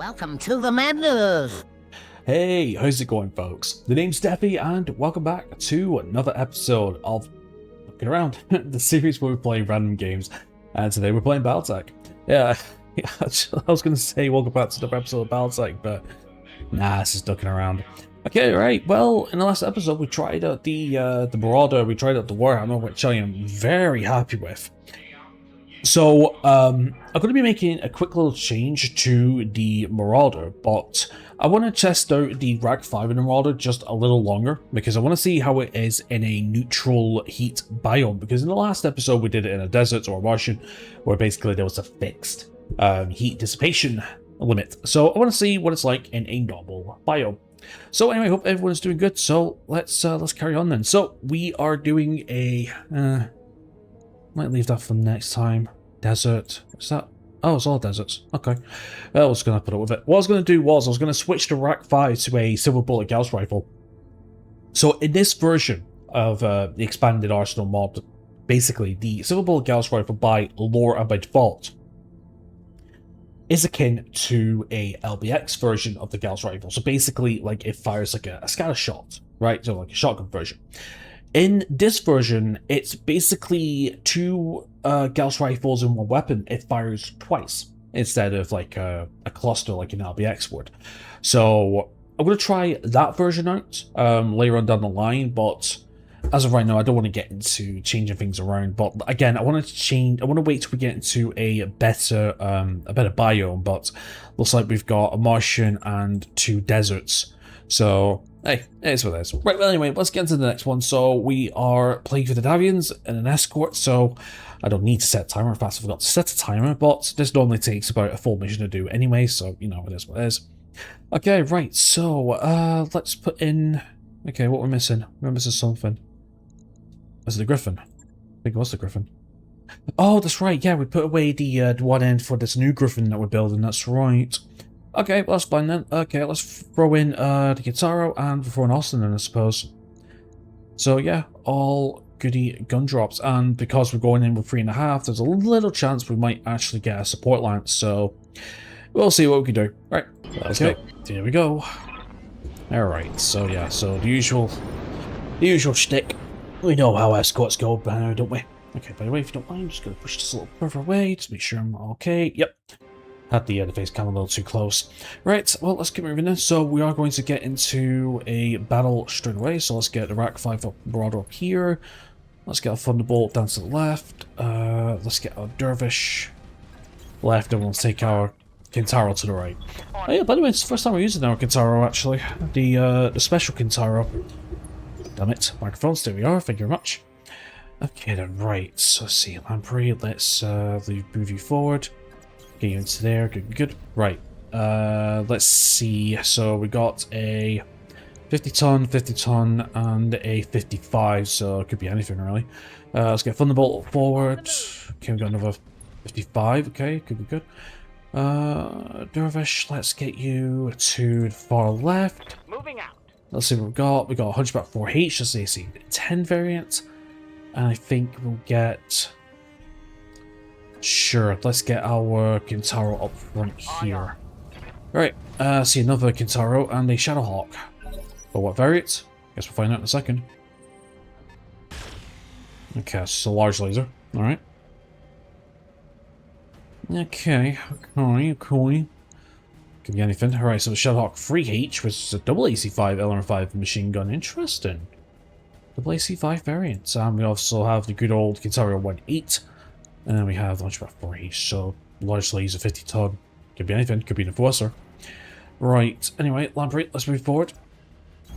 Welcome to the madness! Hey, how's it going, folks? The name's Deppy, and welcome back to another episode of Looking Around, the series where we play random games. And today we're playing Battletech. Yeah, I was going to say welcome back to another episode of Battletech, but nah, this is Looking Around. Okay, right, well, in the last episode we tried out the Marauder, we tried out the Warhammer, which I am very happy with. So, I'm going to be making a quick little change to the Marauder, but I want to test out the Rag 5 in the Marauder just a little longer, because I want to see how it is in a neutral heat biome, because in the last episode we did it in a desert or a Martian, where basically there was a fixed heat dissipation limit. So I want to see what it's like in a normal biome. So anyway, I hope everyone's doing good, so let's carry on then. So, we are doing a... might leave that for next time. Desert. Is that? Oh, it's all deserts. Okay. Well, I was going to put up with it. What I was going to do was I was going to switch the Rack 5 to a silver bullet Gauss rifle. So in this version of the expanded arsenal mod, basically the silver bullet Gauss rifle by lore and by default is akin to a LBX version of the Gauss rifle. So basically, like, it fires like a scatter shot, right? So like a shotgun version. In this version, it's basically two Gauss rifles in one weapon. It fires twice instead of like a cluster like an LBX would. So I'm going to try that version out later on down the line, but as of right now, I don't want to get into changing things around. But again, I want to wait till we get into a better biome. But looks like we've got a Martian and two deserts. So hey, it is what it is. Right, well anyway, let's get into the next one. So we are playing for the Davians in an escort, so I don't need to set a timer. In fact, I forgot to set a timer, but this normally takes about a full mission to do anyway, so you know, it is what it is. Okay, right, so let's put in... Okay, what we're missing? We're missing something. Is it the Griffin? I think it was the Griffin. Oh, that's right, yeah, we put away the one end for this new Griffin that we're building, that's right. Okay, well, that's fine then. Okay, let's throw in the Guitaro and throw in Austin then, I suppose. So yeah, all goody gun drops, and because we're going in with 3.5, there's a little chance we might actually get a support lance, so we'll see what we can do. Right, let's go. Here we go. Alright, so yeah, so the usual shtick. We know how escorts go by now, don't we? Okay, by the way, if you don't mind, I'm just going to push this a little further away to make sure I'm okay. Yep. Had the face cam a little too close. Right, well, let's keep moving then. So we are going to get into a battle straight away. So let's get the Rack 5 up broad up here. Let's get our Thunderbolt down to the left. Let's get our Dervish left, and we'll take our Kintaro to the right. Oh yeah, by the way, it's the first time we're using our Kintaro, actually. The special Kintaro. Damn it, microphones, there we are, thank you very much. Okay then, right, so let's see, Lamprey, let's move you forward. Get you into there, good. Right, let's see. So we got a 50 ton, and a 55, so it could be anything really. Let's get Thunderbolt forward. Okay, we got another 55, okay, could be good. Dervish, let's get you to the far left. Moving out. Let's see what we've got. We got a Hunchback 4H, that's the AC 10 variant. And I think we'll get... Sure, let's get our Kintaro up front here. Right, see another Kintaro and a Shadowhawk. But what variant? Guess we'll find out in a second. Okay, it's a large laser. Alright. Okay, cool. Could be anything. Alright, so the Shadowhawk 3H, which is a double AC5 LR5 machine gun. Interesting. Double AC5 variant. And we also have the good old Kintaro 1.8. And then we have the Hunchback 4H, so large laser 50 ton. Could be anything, could be an enforcer. Right, anyway, Lamprey, let's move forward.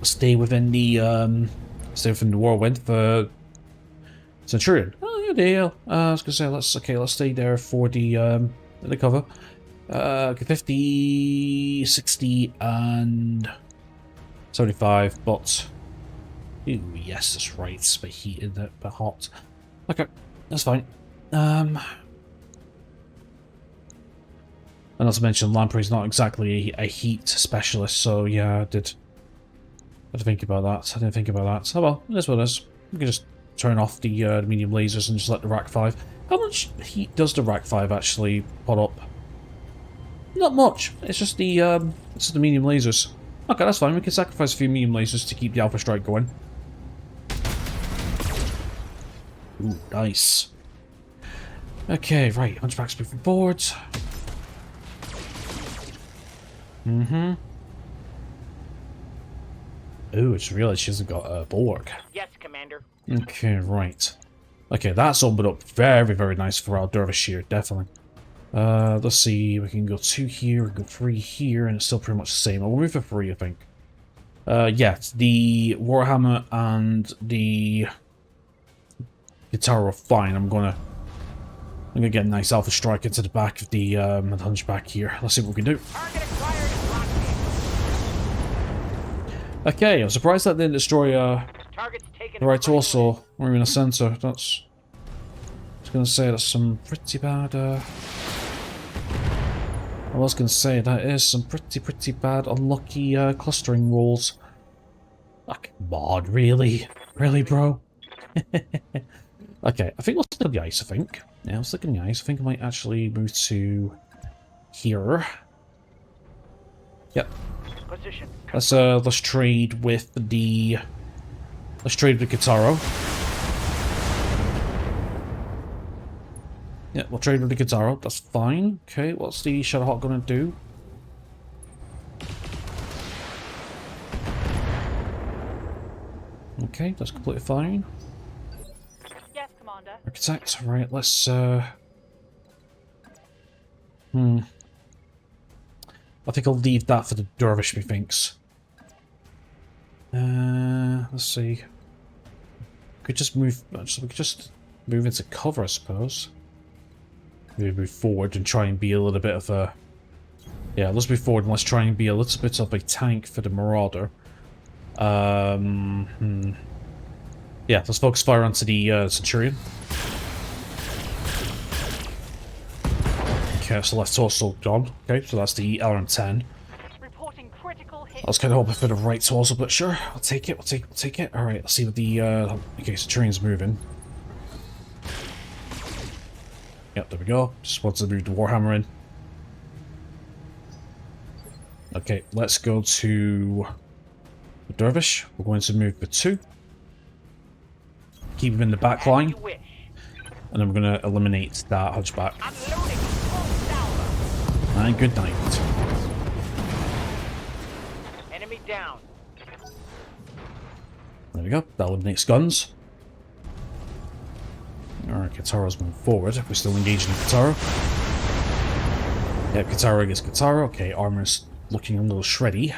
Stay within the whirlwind for Centurion. Oh, yeah, deal. I was gonna say let's stay there for the cover. 50, 60, and 75, but ooh, yes, that's right, it's a bit heated, a bit hot. Okay, that's fine. And not to mention, Lamprey's not exactly a heat specialist, so yeah, I didn't think about that. Oh well, it is what it is. We can just turn off the medium lasers and just let the Rack 5. How much heat does the Rack 5 actually put up? Not much. It's just the medium lasers. Okay, that's fine. We can sacrifice a few medium lasers to keep the Alpha Strike going. Ooh, nice. Okay, right. Hunchback's moving forward. Mm-hmm. Ooh, I just realized she hasn't got a bulwark. Yes, Commander. Okay, right. Okay, that's opened up very, very nice for our dervish here, definitely. Let's see, we can go 2 here, we can go 3 here, and it's still pretty much the same. I'll move for 3, I think. Yeah, the Warhammer and the guitar are fine. I'm gonna get a nice Alpha Strike into the back of the Hunchback here. Let's see what we can do. Target acquired and locked Okay, I'm surprised that didn't destroy in. Target's taken the right torso or even a center. That's... I was gonna say that's some pretty bad. I was gonna say that is some pretty bad unlucky clustering rolls. Ah, come on, really, bro. Okay, I think we'll stick on the ice. I think. Yeah, I'll stick on the ice. I think I might actually move to here. Yep. Position. Let's trade with the. Let's trade with Kitaro. Yeah, we'll trade with the Kitaro. That's fine. Okay, what's the Shadowhawk gonna do? Okay, that's completely fine. Yes, Commander. Architect, right, let's I think I'll leave that for the Dervish, methinks. Let's see. We could just move into cover, I suppose. Maybe move forward and try and be a little bit of a... Yeah, let's move forward and let's try and be a little bit of a tank for the Marauder. Yeah, let's focus fire onto the Centurion. Okay, so left torso gone. Okay, so that's the LRM-10. Reporting critical hit. I was kind of hoping for the right torso, but sure, I'll take it, we'll take it. Alright, let's see what the... okay, Centurion's moving. Yep, there we go. Just want to move the Warhammer in. Okay, let's go to the Dervish. We're going to move the 2. Keep him in the back line. You wish. And then we're going to eliminate that Hunchback. Unloading. Salvo. And good night. Enemy down. There we go. That eliminates guns. Alright, Kataro's moving forward. We're still engaging in Kataro. Yep, Kataro against Kataro. Okay, armor's looking a little shreddy.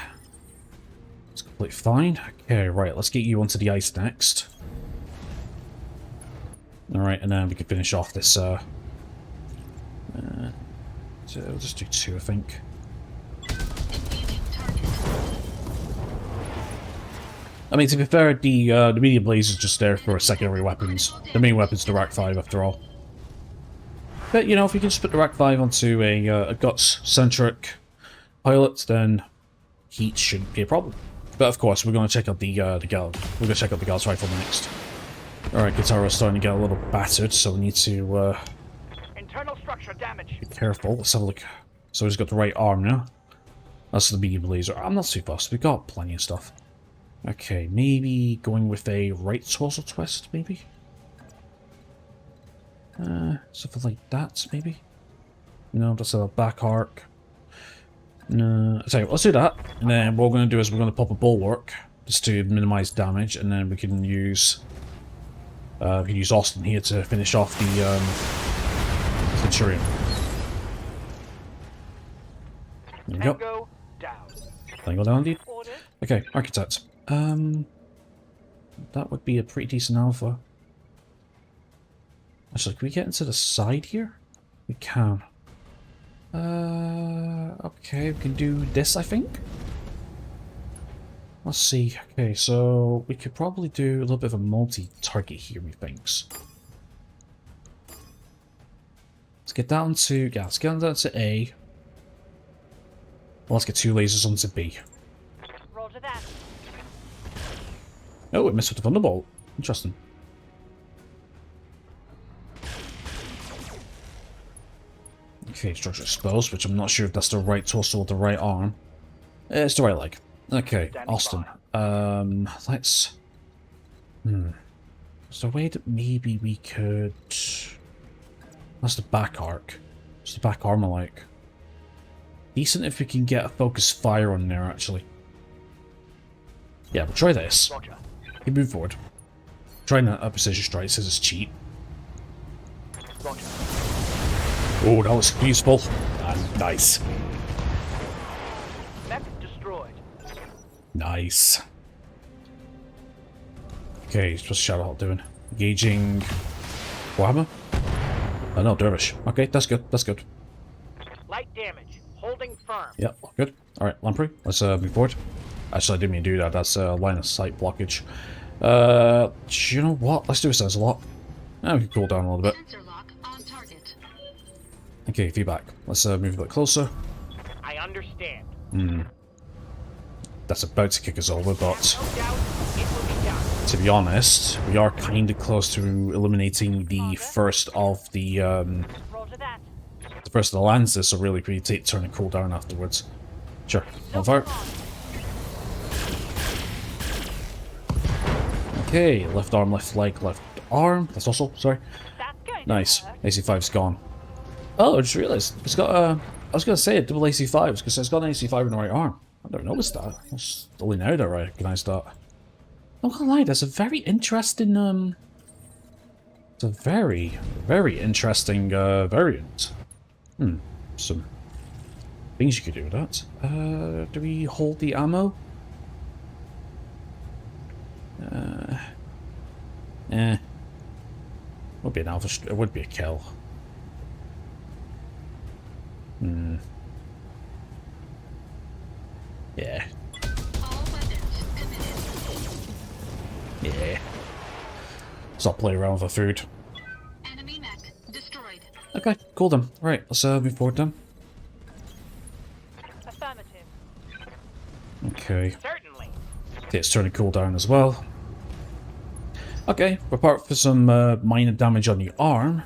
It's completely fine. Okay, right, let's get you onto the ice next. Alright, and then we can finish off this, so we'll just do 2, I think. I mean, to be fair, the medium blaze is just there for secondary weapons. The main weapon's the Rack 5, after all. But, you know, if you can just put the Rack 5 onto a Guts-centric pilot, then heat shouldn't be a problem. But, of course, we're going to check out the Gal. We're going to check out the Gal's rifle next. Alright, Guitaro's starting to get a little battered, so we need to, Internal structure damage. be careful. Let's have a look. So he's got the right arm now. That's the medium laser. I'm not too fussed. We've got plenty of stuff. Okay, maybe going with a right torso twist, maybe? Something like that, maybe? No, that's a back arc. No, I'll tell you what, let's do that. And then what we're going to do is we're going to pop a bulwark, just to minimize damage, and then we can use Austin here to finish off the Centurion. There we go. Tango down. Tango down, indeed. Order. Okay, Architect. That would be a pretty decent alpha. Actually, can we get into the side here? We can. Okay, we can do this, I think. Let's see. Okay, so we could probably do a little bit of a multi-target here, methinks. Let's get down to... Yeah, let's get down to A. Well, let's get 2 lasers onto B. Roger that. Oh, it missed with the Thunderbolt. Interesting. Okay, structure exposed, which I'm not sure if that's the right torso or the right arm. It's the right leg. Okay, Austin. Let's... Is there a way that maybe we could... That's the back arc. What's the back armor like? Decent if we can get a focused fire on there, actually. Yeah, we'll try this. Roger. Keep moving forward. Trying a precision strike says it's cheap. Roger. Oh, that was useful. And nice. Mech destroyed. Nice. Okay, what's Shadowhawk doing? Engaging... Warhammer? Oh no, Dervish. Okay, that's good, that's good. Light damage. Holding firm. Yep, good. Alright, Lamprey, let's move forward. Actually, I didn't mean to do that, that's line of sight blockage. You know what? Let's do a sensor lock. We can cool down a little bit. Sensor lock on target. Okay, feedback. Let's move a bit closer. I understand. That's about to kick us over, but... No doubt it will be done. To be honest, we are kind of close to eliminating the first of the Roger that. Lances, so really we take turn and cool down afterwards. Sure, on fire. Okay, left arm, left leg, left arm. That's also sorry. That's going to Nice. work. AC5's gone. Oh, I just realised it's got I was gonna say a double AC5 because it's got an AC5 in the right arm. I never noticed that. It's only now that I recognise that. Not gonna lie, there's a very interesting it's a very, very interesting variant. Some things you could do with that. Do we hold the ammo? Would be an alpha. It would be a kill. Yeah. All weapons committed. Yeah. Stop playing around with the food. Enemy mech destroyed. Okay, cool then. Right, let's move forward then. Affirmative. Okay. Certainly. It's turning cool down as well. Okay, apart from some minor damage on the arm,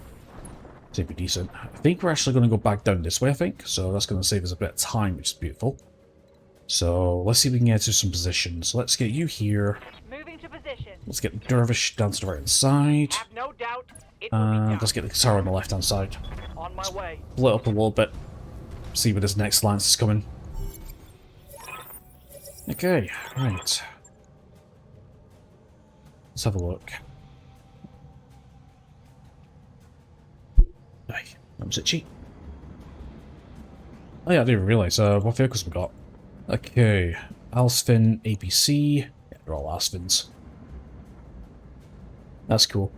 seems to be decent. I think we're actually going to go back down this way, I think. So that's going to save us a bit of time, which is beautiful. So let's see if we can get to some positions. Let's get you here. Moving to position. Let's get Dervish down to the right hand side. Have no doubt it will be done. And let's get the Katara on the left hand side. On my way. Split up a little bit. See where this next lance is coming. Okay, right. Let's have a look. Hey, that was itchy. Oh yeah, I didn't realise what vehicles we got. Okay, Alsfin, APC. Yeah, they're all Alsfins. That's cool.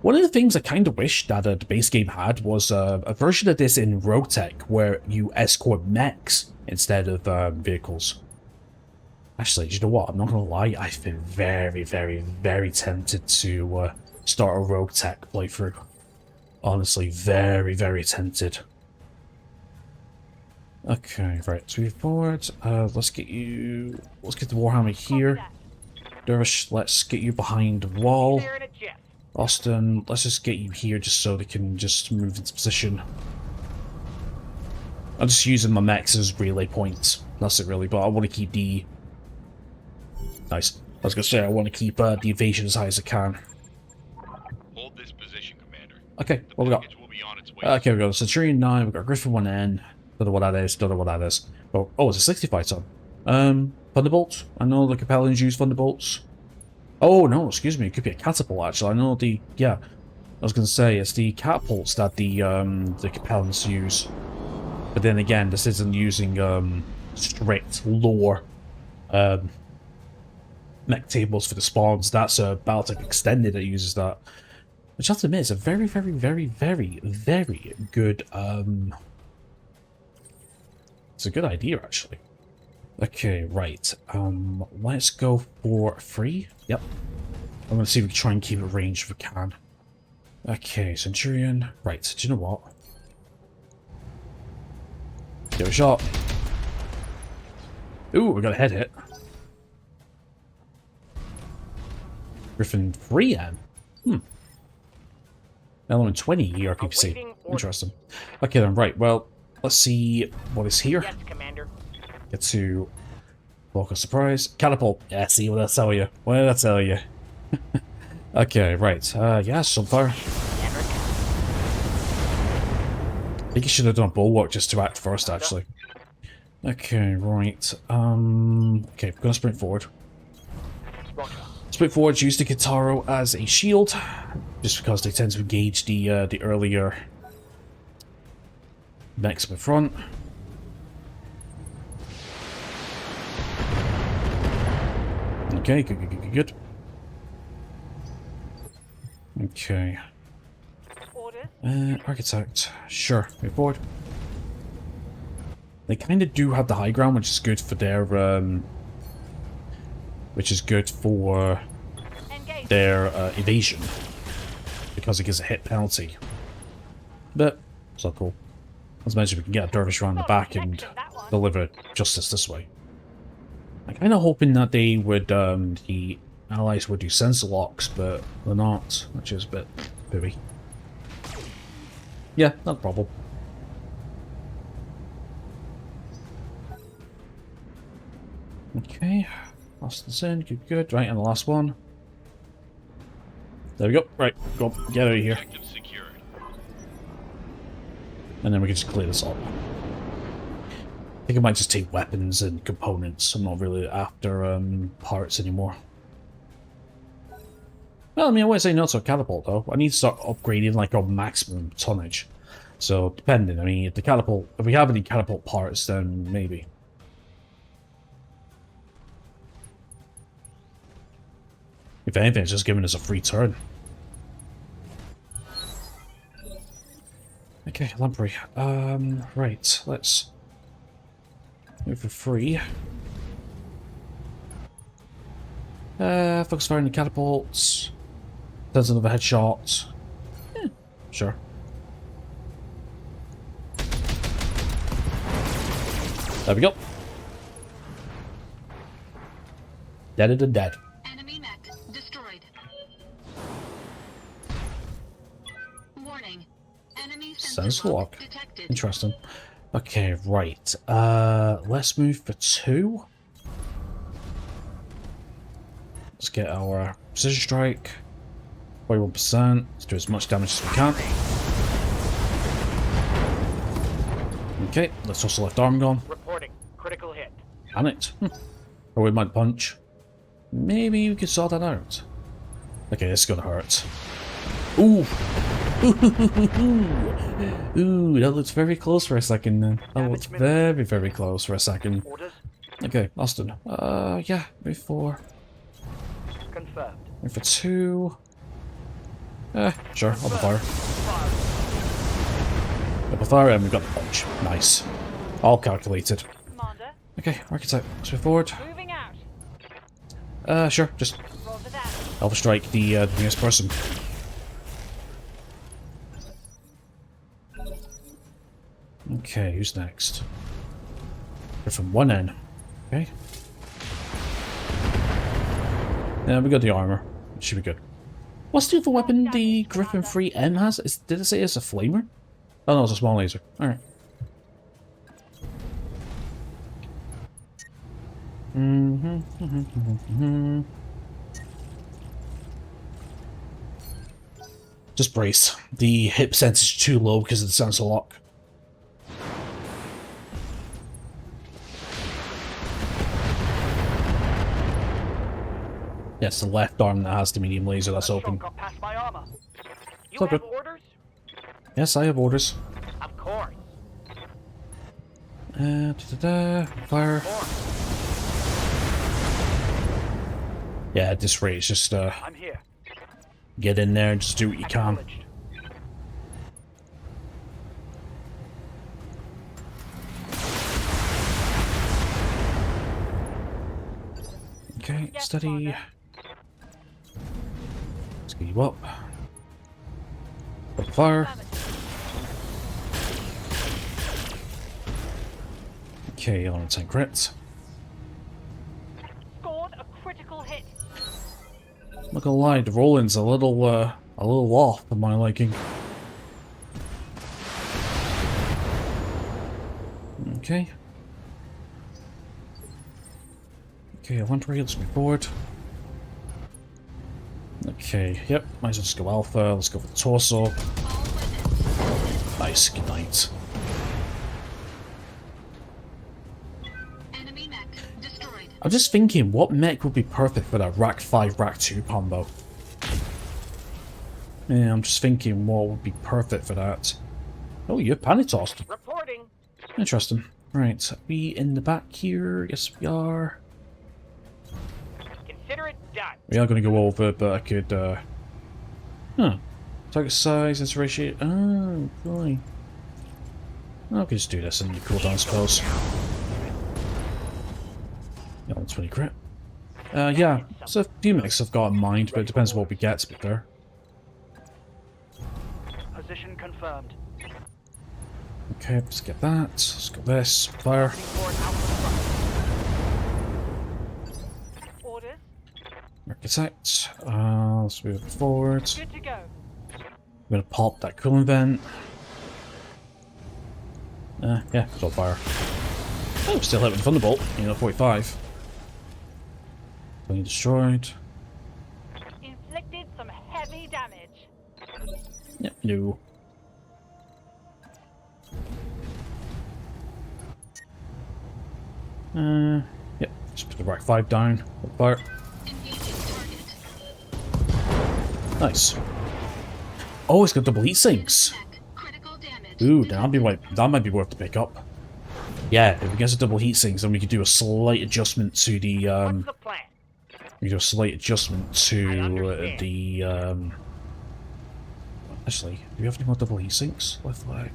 One of the things I kind of wish that the base game had was a version of this in Roguetech where you escort mechs instead of vehicles. Actually, do you know what? I'm not going to lie, I've been very, very, very tempted to start a Roguetech playthrough. Honestly, very, very tempted. Okay, right, so move forward. Let's get the Warhammer here. Dervish, let's get you behind the wall. There in a jet. Austin, let's just get you here just so they can just move into position. I'm just using my mechs as relay points. That's it really, but I want to keep the... Nice. I was going to say, I want to keep the evasion as high as I can. Hold this position, Commander. Okay, what we got? Package will be on its way. Okay, we got a Centurion 9, we've got Griffin 1N. Don't know what that is, don't know what that is. Oh, it's a 65 ton. Thunderbolts? I know the Capellans use Thunderbolts. Oh, no, excuse me, it could be a catapult, actually. I know the... Yeah, I was going to say, it's the catapults that the Capellans use. But then again, this isn't using strict lore mech tables for the spawns. That's a Battletech Extended that uses that. Which I have to admit is a very, very, very, very, very good... It's a good idea, actually. Okay, right. Let's go for 3. Yep. I'm going to see if we can try and keep it ranged if we can. Okay, Centurion. Right, do you know what? Give it a shot. Ooh, we got a head hit. Griffin 3M. Element 20 ERPC. Interesting. Okay then, right, well, let's see what is here. Yes, Commander. Get to focus surprise. Catapult. Yeah, see what I tell you. What did I tell you? Okay, right. Yeah, sunfire. Commander. I think you should have done a bulwark just to act first, actually. Okay, right. Okay, we're gonna sprint forward. Roger. Sprint forward, use the Kitaro as a shield, just because they tend to engage the earlier mechs up in front. Okay, good. Okay. Orders. Architect. Sure, move forward. They kind of do have the high ground, which is good for their, Engage. their evasion, because it gives a hit penalty. But it's not cool. As mentioned, we can get a dervish around the back and deliver justice this way. I'm kind of hoping that they would, the allies would do sensor locks, but they're not, which is a bit pooey. Yeah, not a problem. Okay, last one's in, good. Right, and the last one. There we go. Right, go on, get out of here. Objective secured. And then we can just clear this up. I think I might just take weapons and components. I'm not really after parts anymore. Well, I mean, I wouldn't say no to a catapult, though. I need to start upgrading, like, our maximum tonnage. So, depending. I mean, if we have any catapult parts, then maybe. If anything, it's just giving us a free turn. Okay, lamprey. Right, let's move for free. Focus fire on the catapults. There's another headshot. Sure. There we go. Dead and dead. Enemy mech destroyed. Warning. Enemy Sensor lock. detected. Interesting. Okay, right. Let's move for 2. Let's get our precision strike. 41%. Let's do as much damage as we can. Okay, let's also left arm gone. Reporting. Critical hit. Panicked. Or we might punch. Maybe we could sort that out. Okay, this is gonna hurt. Ooh! Ooh, that looks very close for a second then. That looks very, very close for a second. Orders. Okay, Austin. Yeah, move for... Confirmed. Move for 2. Sure, open fire. Open fire, and we've got the punch. Nice. All calculated. Commander. Okay, architect, let's move forward. Moving out. Sure, just Roger that. Alpha strike the nearest person. Okay, who's next? We're from one end. Okay. Yeah, we got the armor. It should be good. What's the other weapon the Griffin 3M has? Did it say it's a flamer? Oh no, it's a small laser. Alright. Just brace. The hip sense is too low because of the sensor lock. Yes, the left arm that has the medium laser that's open. Got past my armor. You all have good. orders? Yes, I have orders. Of course. Fire. Yeah, at this rate, it's just I'm here. get in there and just do what you can. Acknowledged. Okay, Yes, steady. Commander. Let's get you up. Up fire. Okay, 11-10 crits. Scored a critical hit. Not gonna lie, the rolling's a little off for my liking. Okay. Okay, inventory, let's move forward. Okay, yep, might as well just go alpha, let's go for the torso. Nice, good night. Enemy mech destroyed. I'm just thinking, what mech would be perfect for that Rack 5, Rack 2 combo? Yeah, I'm just thinking what would be perfect for that. Oh, you're panitossed. Reporting. Interesting. Right, are we in the back here? Yes, we are. Consider it done. We are going to go over, but I could, huh. Target size, its ratio. Oh, boy. I'll just do this and you cool down, I suppose. Yeah, 120 crit. Yeah, so a few mechs I've got in mind, but it depends on what we get, to be fair. Position confirmed. Okay, let's get that. Let's go this. Fire. Report out front. Orders. Architect. Let's move it forward. Good to go. I'm gonna pop that cooling vent. Yeah, it's on fire. Oh, still hit with Thunderbolt. 45. Being destroyed. Inflicted some heavy damage. Yep, no. Yep, just put the Rack 5 down. Fire. Engaging target. Nice. Oh, it's got double heat sinks. Mech critical damage. Ooh, that might be worth to pick up. Yeah, if it gets a double heat sinks, then we could do a slight adjustment to the What's the plan? we do a slight adjustment to the actually, do we have any more double heat sinks? Left leg.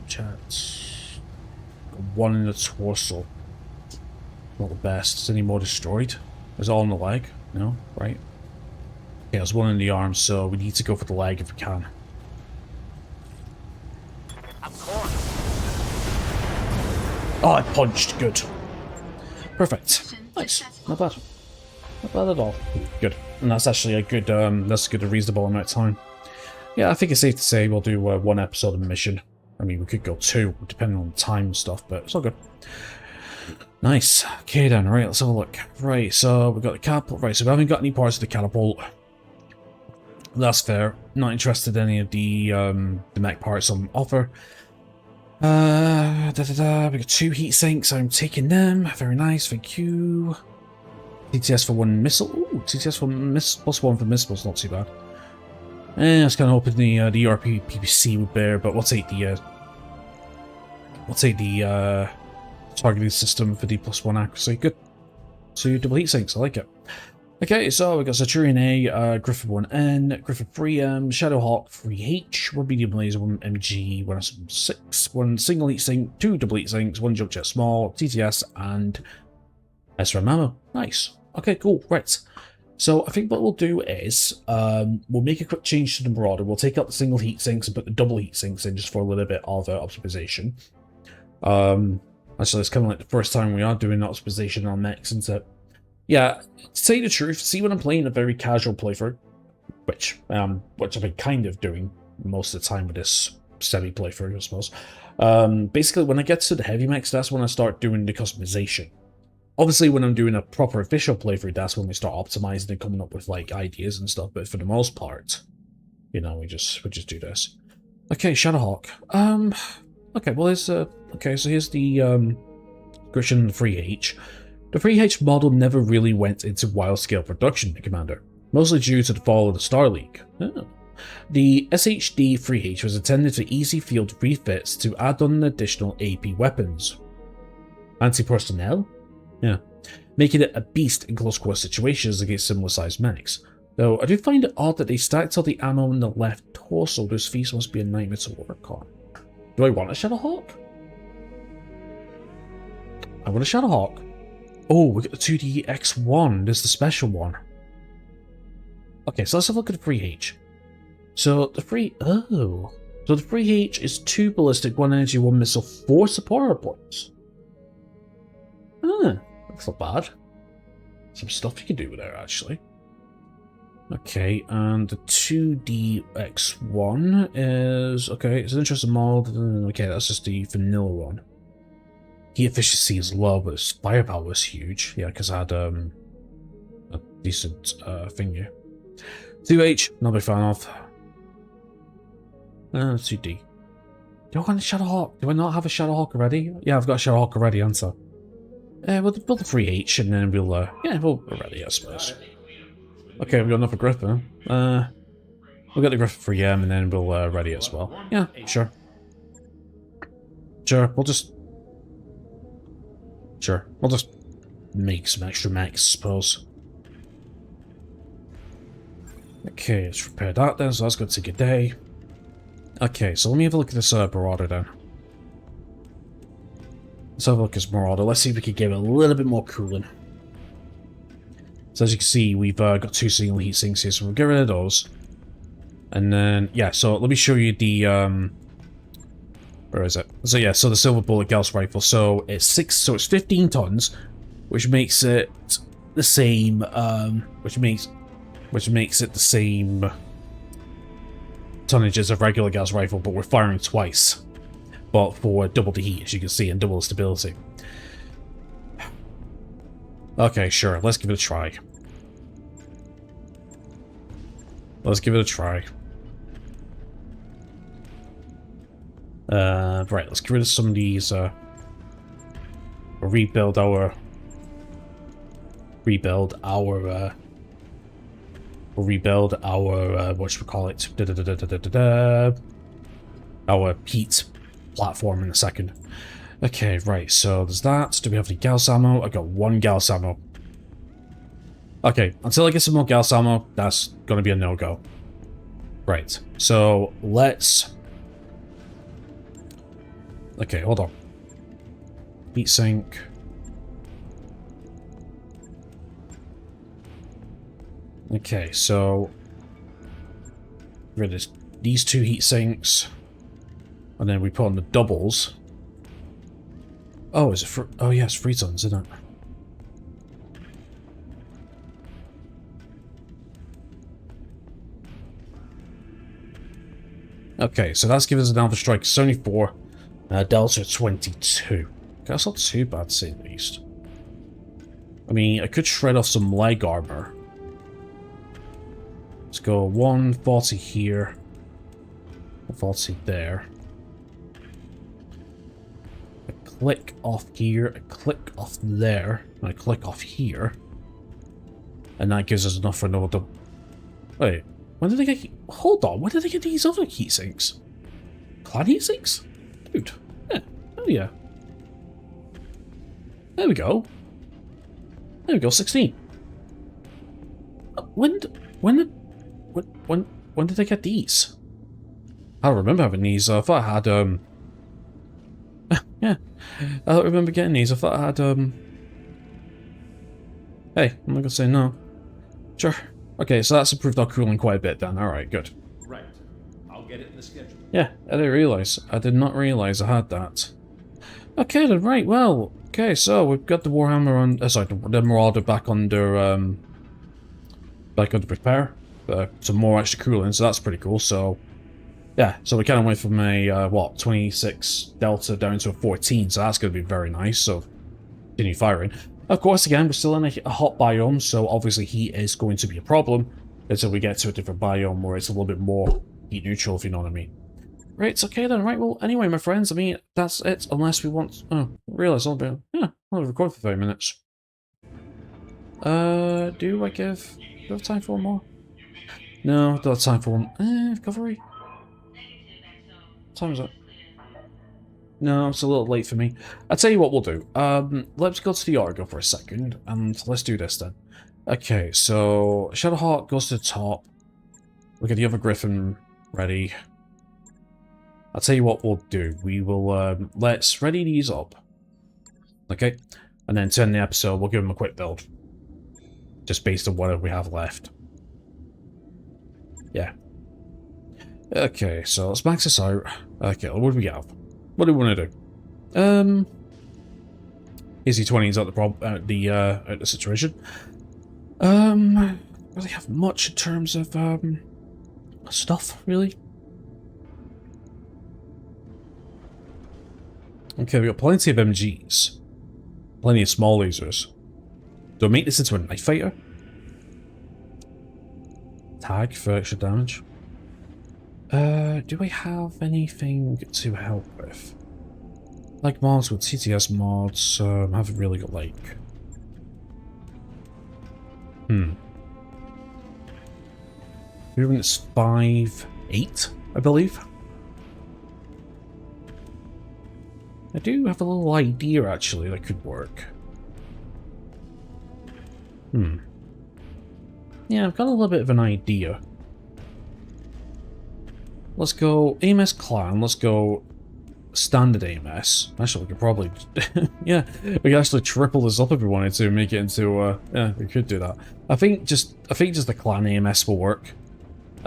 Chat. One in the torso. Not the best. Is any more destroyed? Is it all in the leg? No? Right. Okay, there's one in the arm, so we need to go for the leg if we can. Of course. Oh, I punched. Good. Perfect. Nice. Not bad. Not bad at all. Good. And that's actually a good, that's a good, reasonable amount of time. Yeah, I think it's safe to say we'll do one episode of a mission. I mean, we could go two, depending on the time and stuff, but it's all good. Nice. Okay then, right, let's have a look. Right, so we've got the catapult. Right, so we haven't got any parts of the catapult. That's fair. Not interested in any of the mech parts on offer. We got 2 heat sinks. I'm taking them. Very nice, thank you. TTS for 1 missile. Ooh, TTS for missile plus 1 for missiles, not too bad. I was kind of hoping the ERP PPC would bear, but we'll take the targeting system for D+1 accuracy. Good. 2 double heat sinks. I like it. Okay, so we got Centurion A, Griffin 1N, Griffin 3M, Shadowhawk 3H, 1 medium laser, 1 MG, 1 SM6, 1 single heat sink, 2 double heat sinks, 1 jump jet small, TTS, and SRAM ammo. Nice. Okay, cool. Right. So I think what we'll do is we'll make a quick change to the Marauder. We'll take out the single heat sinks and put the double heat sinks in just for a little bit of optimization. Actually, it's kind of like the first time we are doing optimization on mechs, isn't it? Yeah, to tell you the truth, see when I'm playing a very casual playthrough, which I've been kind of doing most of the time with this semi-playthrough, I suppose. Basically, when I get to the heavy mechs, that's when I start doing the customization. Obviously, when I'm doing a proper official playthrough, that's when we start optimizing and coming up with like ideas and stuff. But for the most part, you know, we just do this. Okay, Shadowhawk. Okay, well, there's okay. So here's the Grisham 3H. The 3H model never really went into wild-scale production, Commander, mostly due to the fall of the Star League. Oh. The SHD 3H was intended for easy field refits to add on additional AP weapons. Anti-personnel? Yeah. Making it a beast in close-quarter situations against similar-sized mechs. Though I do find it odd that they stacked all the ammo in the left torso. Those feats must be a nightmare to work on. Do I want a Shadowhawk? I want a Shadowhawk. Oh, we got the 2D X1. There's the special one. Okay, so let's have a look at the 3H. So the 3H is 2 ballistic, 1 energy, 1 missile, 4 support points. That's not bad. Some stuff you can do with there, actually. Okay, and the 2D X1 is... Okay, it's an interesting model. Okay, that's just the vanilla one. heat efficiency is low, but its firepower is huge. Yeah, because I had a decent thing here. 2H, not a big fan of. 2D. Do I want a Shadowhawk? Do I not have a Shadowhawk already? Yeah, I've got a Shadowhawk already, haven't I? We'll build a 3H and then we'll, we're ready, I suppose. Okay, we've got another Griffin. We'll get the Griffin for EM and then we'll ready it as well. Yeah, sure. Sure, we'll just make some extra mechs, I suppose. Okay, let's repair that then, so that's going to take a day. Okay, so let me have a look at this Marauder then. Let's have a look at this Marauder. Let's see if we can give it a little bit more cooling. So as you can see, we've got 2 single heat sinks here, so we'll get rid of those. And then, yeah, so let me show you the, where is it? So yeah, so the Silver Bullet Gauss Rifle. So it's 15 tons, which makes it the same, which makes it the same tonnage as a regular Gauss Rifle, but we're firing twice. But for double the heat, as you can see, and double the stability. Okay, sure, let's give it a try. Let's give it a try. Right, let's get rid of some of these, rebuild our, whatchamacallit, our heat platform in a second. Okay, right, so there's that. Do we have any Gauss ammo? I got 1 Gauss ammo. Okay, until I get some more Gauss ammo, that's gonna be a no-go. Right, so let's... Okay, hold on. Heatsink. Okay, so... rid of these 2 heat sinks. And then we put on the doubles. Oh, is it for... Oh, yeah, it's 3 tons, isn't it? Okay, so that's giving us an Alpha Strike 74, Delta 22. Okay, that's not too bad, to say the least. I mean, I could shred off some leg armor. Let's go 140 here, 140 there. A click off here, a click off there, and a click off here. And that gives us enough for another double. Wait. When did they get... Hold on, when did they get these other heat sinks? Clan heat sinks? Dude. Yeah. Oh, yeah. There we go. There we go, 16. When did they get these? I don't remember having these. I thought I had, yeah. I don't remember getting these. I thought I had, Hey, I'm not gonna say no. Sure. Okay, so that's improved our cooling quite a bit then. Alright, good. Right. I'll get it in the schedule. Yeah, I didn't realize. I did not realize I had that. Okay then, right, well, okay, so we've got the Warhammer on, sorry, the Marauder back under repair. Some more extra cooling, so that's pretty cool, so... Yeah, so we kind of went from a, 26 Delta down to a 14, so that's going to be very nice, so... Continue firing. Of course, again, we're still in a hot biome, so obviously heat is going to be a problem until we get to a different biome where it's a little bit more heat neutral, if you know what I mean. Right, it's okay then. Right, well, anyway, my friends, I mean, that's it, unless we want... Oh, I realised I'll be... Yeah, I'll record for 5 minutes. Do I have time for one more? No, I don't have time for one. Recovery? What time is it? No, it's a little late for me. I'll tell you what we'll do. Let's go to the Argo for a second, and let's do this then. Okay, so Shadowhawk goes to the top. We'll get the other Griffin ready. I'll tell you what we'll do. We will, let's ready these up. Okay? And then to end the episode, we'll give them a quick build. Just based on whatever we have left. Yeah. Okay, so let's max this out. Okay, what do we have? What do we want to do? Easy 20 is not the problem, the situation. Really have much in terms of, stuff, really. Okay, we got plenty of MGs. Plenty of small lasers. Do I make this into a knife fighter? Tag for extra damage. Do I have anything to help with? Like mods with TTS mods, I haven't really got like... Movement is 5'8", I believe. I do have a little idea actually that could work. Yeah, I've got a little bit of an idea. Let's go AMS clan, let's go standard AMS. Actually, we could probably... yeah, we could actually triple this up if we wanted to, make it into... yeah, we could do that. I think just the clan AMS will work.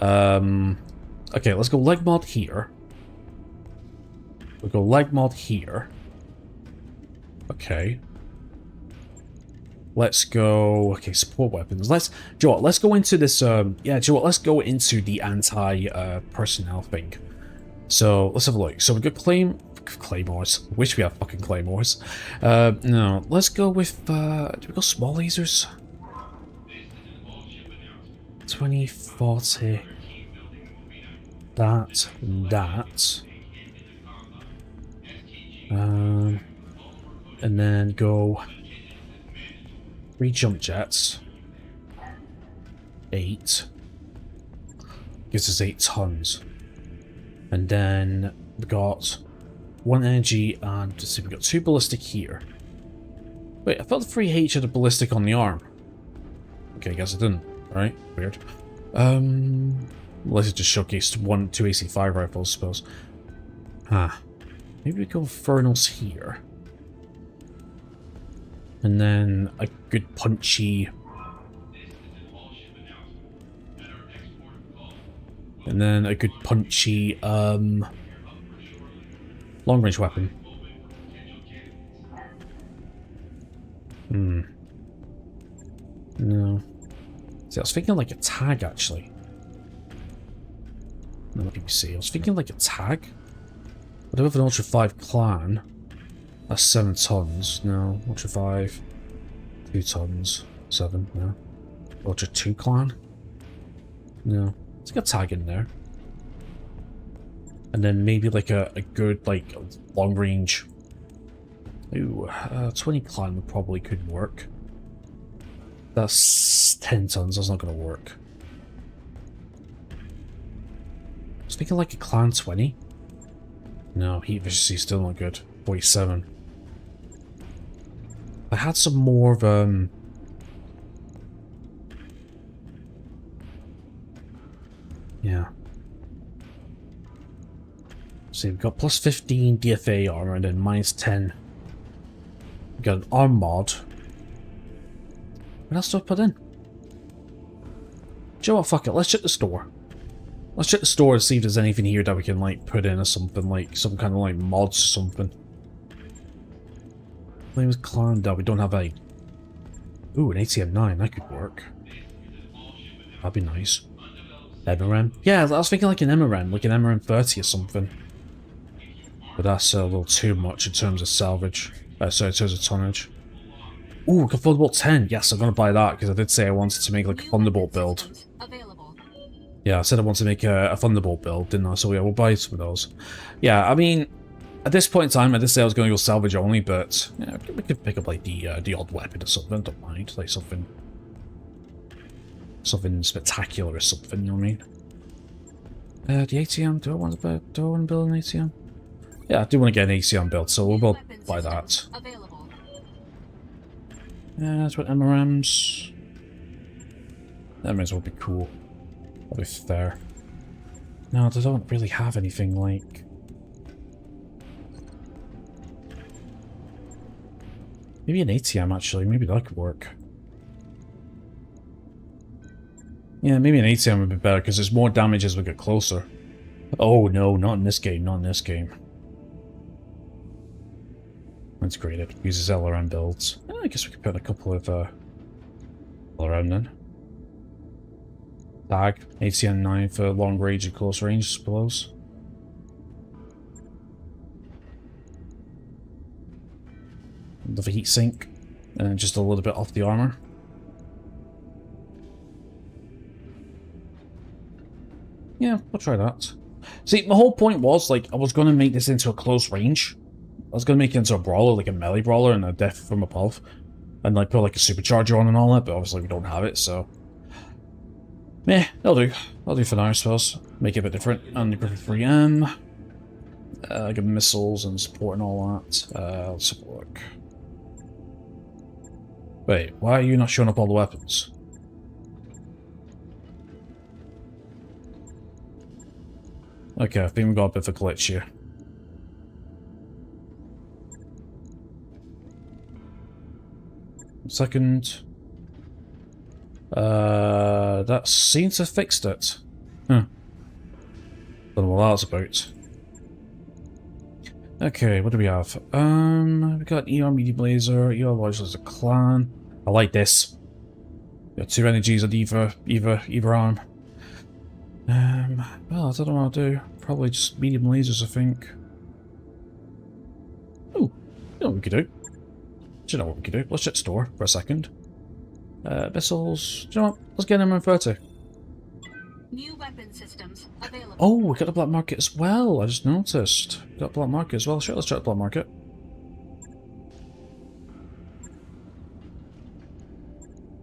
Okay, let's go leg mod here. We'll go leg mod here. Okay. Let's go... Okay, support weapons. Let's... Do you know what? Let's go into this... yeah, do you know what? Let's go into the anti-personnel thing. So, let's have a look. So, we've got claymores. Wish we had fucking claymores. No. Let's go with... do we go small lasers? 20, 40... That. And then go 3 jump jets. 8. Gives us 8 tons. And then we got 1 energy and let's see, we got 2 ballistic here. Wait, I thought the 3H had a ballistic on the arm. Okay, I guess it didn't. Alright, weird. Unless it just showcased 2 AC5 rifles, I suppose. Maybe we go Infernals here. And then a good punchy... And then a good punchy, long-range weapon. No. See, I was thinking like a tag, actually. No, let me see. I was thinking like a tag. I do have an Ultra 5 clan. That's 7 tons. No. Ultra 5. 2 tons. 7. No. Ultra 2 clan. No. Let's get a tag in there. And then maybe like a good, like, long range. Ooh, 20 clan probably could work. That's 10 tons. That's not going to work. I was thinking like a clan 20. No, heat efficiency still not good. 47. I had some more of yeah. See, we've got plus 15 DFA armor and then minus 10. We've got an arm mod. What else do I put in? Do you know what? Fuck it. Let's check the store. Let's check the store and see if there's anything here that we can, like, put in or something, like, some kind of, like, mods or something. Flames clan, no, we don't have a... Ooh, an ATM-9, that could work. That'd be nice. MRM? Yeah, I was thinking like an MRM, like an MRM-30 or something. But that's a little too much in terms of salvage. Sorry, in terms of tonnage. Ooh, a Thunderbolt 10. Yes, I'm gonna buy that, because I did say I wanted to make, like, a Thunderbolt build. Yeah, I said I wanted to make a Thunderbolt build, didn't I? So yeah, we'll buy some of those. Yeah, I mean, at this point in time, I did say I was going to go salvage only, but yeah, we could pick up like the odd weapon or something. I don't mind, like something spectacular or something. You know what I mean? The ATM. Do I want to build an ATM? Yeah, I do want to get an ATM built, so we'll both buy that. Yeah, that's what MRMs. MRMs would be cool. That'll be fair. No, they don't really have anything like... Maybe an ATM, actually. Maybe that could work. Yeah, maybe an ATM would be better, because there's more damage as we get closer. Oh, no, not in this game. Not in this game. That's great. It uses LRM builds. I guess we could put a couple of LRM then. Tag, ATM-9 for long range and close range blows. Another heat sink. And just a little bit off the armor. Yeah, we'll try that. See, my whole point was, like, I was going to make this into a close range. I was going to make it into a brawler, like a melee brawler, and a death from above. And, like, put, like, a supercharger on and all that, but obviously we don't have it, so... Meh, that'll do. That'll do for now, I suppose. Make it a bit different. And the Griffin 3M. Get missiles and support and all that. Let's have a look. Wait, why are you not showing up all the weapons? Okay, I think we got a bit of a glitch here. Second. That seems to have fixed it. Huh. Don't know what that's about. Okay, what do we have? We got ER Medium Laser, ER Large Laser Clan. I like this. Got 2 energies on either arm. Well, I don't know what I'll do. Probably just medium lasers, I think. Oh, you know what we could do? Do you know what we could do? Let's check store for a second. Missiles. Do you know what? Let's get them in 30. New weapon systems available. Oh, we got the black market as well. I just noticed. We got black market as well. Sure, let's check the black market.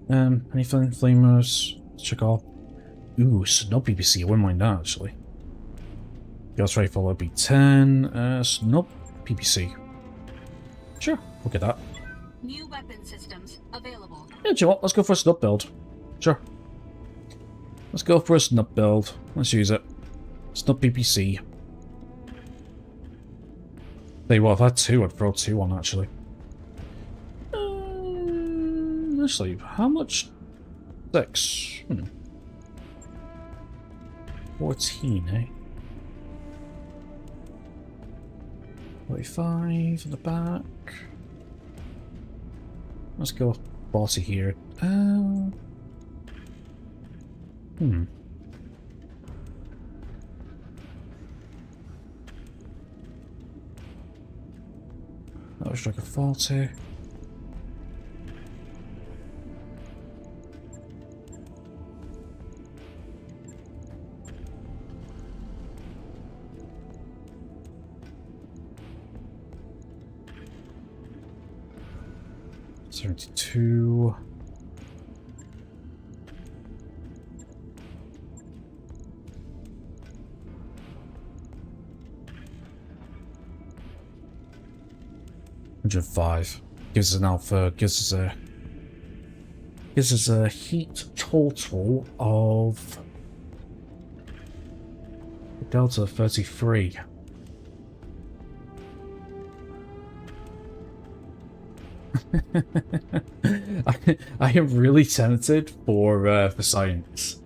Anything? Flamers. Let's check all. Ooh, snub PPC. I wouldn't mind that, actually. Gas rifle B10. Snub PPC. Sure, we'll get that. New weapon systems available. Yeah, do you know what? Let's go for a snub build. Sure. Let's go for a snub build. Let's use it. Snub PPC. Tell you what, if I had 2, I'd throw 2 on, actually. Actually, how much? 6. 14, eh? 45 in the back. Let's go bossy here. That was like a 40. $72. $105. Gives us an alpha. Gives us a heat total of Delta 33. I am really tempted for science.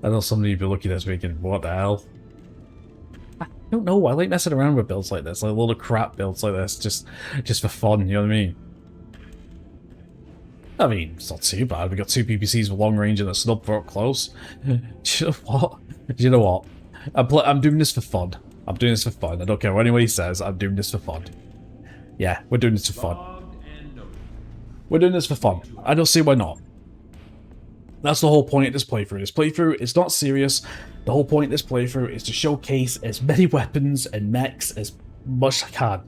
I know somebody would be looking at this thinking, what the hell? I don't know, I like messing around with builds like this, like little crap builds like this, just for fun, you know what I mean? I mean, it's not too bad. We got 2 PPCs with long range and a snub for up close. Do you know what? Do you know what? I'm doing this for fun. I'm doing this for fun. I don't care what anybody says, I'm doing this for fun. Yeah, we're doing this for fun. We're doing this for fun. I don't see why not. That's the whole point of this playthrough. This playthrough is not serious. The whole point of this playthrough is to showcase as many weapons and mechs as much as I can.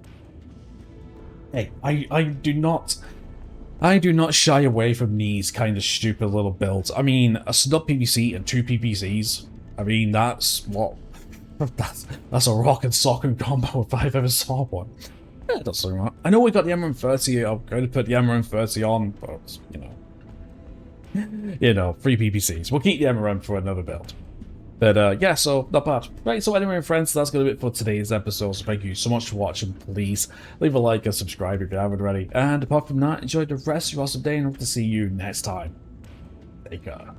Hey, I do not shy away from these kind of stupid little builds. I mean, a snub PPC and 2 PPCs. I mean, that's what... That's a rock and sock and combo if I've ever saw one. Yeah, that's something right. I know we got the MRM30. I'm going to put the MRM30 on, but, you know, 3 PPCs. We'll keep the MRM for another build. But, yeah, so, not bad. Right, so anyway, friends, that's going to be it for today's episode. So thank you so much for watching. Please leave a like and subscribe if you haven't already. And apart from that, enjoy the rest of your awesome day, and hope to see you next time. Take care.